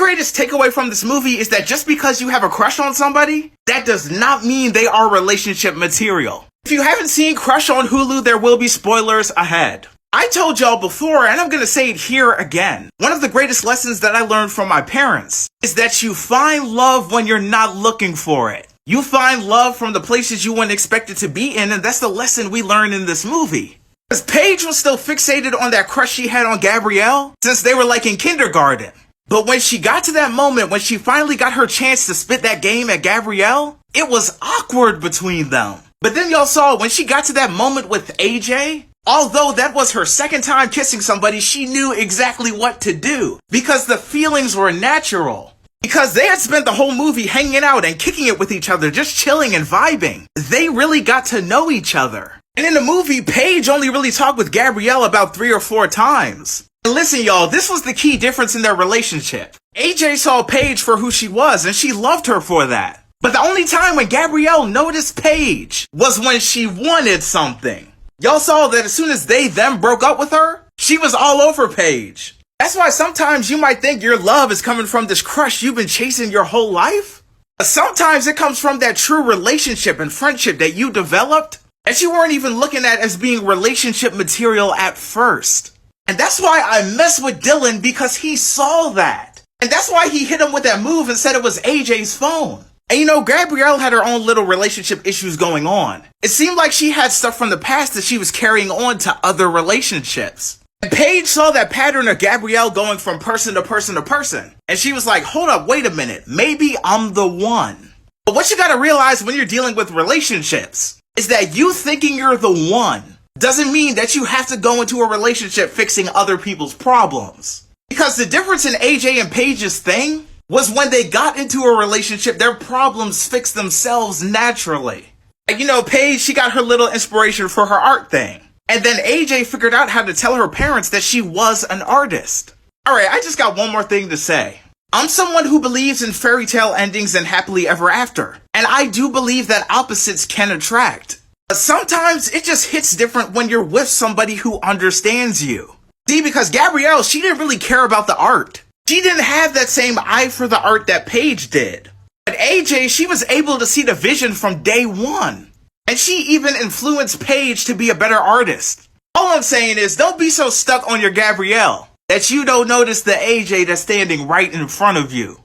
greatest takeaway from this movie is that just because you have a crush on somebody, that does not mean they are relationship material. If you haven't seen Crush on Hulu, there will be spoilers ahead. I told y'all before, and I'm gonna say it here again. One of the greatest lessons that I learned from my parents is that you find love when you're not looking for it. You find love from the places you wouldn't expect it to be in, and that's the lesson we learned in this movie. Because Paige was still fixated on that crush she had on Gabrielle since they were like in kindergarten. But when she got to that moment, when she finally got her chance to spit that game at Gabrielle, it was awkward between them. But then y'all saw when she got to that moment with AJ, although that was her second time kissing somebody, she knew exactly what to do because the feelings were natural. Because they had spent the whole movie hanging out and kicking it with each other, just chilling and vibing. They really got to know each other. And in the movie, Paige only really talked with Gabrielle about 3 or 4 times. And listen, y'all, this was the key difference in their relationship. AJ saw Paige for who she was, and she loved her for that. But the only time when Gabrielle noticed Paige was when she wanted something. Y'all saw that as soon as they then broke up with her, she was all over Paige. That's why sometimes you might think your love is coming from this crush you've been chasing your whole life. But sometimes it comes from that true relationship and friendship that you developed that you weren't even looking at as being relationship material at first. And that's why I mess with Dylan, because he saw that. And that's why he hit him with that move and said it was AJ's phone. And you know, Gabrielle had her own little relationship issues going on. It seemed like she had stuff from the past that she was carrying on to other relationships. And Paige saw that pattern of Gabrielle going from person to person to person. And she was like, hold up, wait a minute. Maybe I'm the one. But what you gotta realize when you're dealing with relationships is that you thinking you're the one doesn't mean that you have to go into a relationship fixing other people's problems. Because the difference in AJ and Paige's thing was when they got into a relationship, their problems fixed themselves naturally. Like, you know, Paige, she got her little inspiration for her art thing. And then AJ figured out how to tell her parents that she was an artist. Alright, I just got one more thing to say. I'm someone who believes in fairy tale endings and happily ever after. And I do believe that opposites can attract. But sometimes it just hits different when you're with somebody who understands you. See, because Gabrielle, she didn't really care about the art. She didn't have that same eye for the art that Paige did. But AJ, she was able to see the vision from day one. And she even influenced Paige to be a better artist. All I'm saying is, don't be so stuck on your Gabrielle that you don't notice the AJ that's standing right in front of you.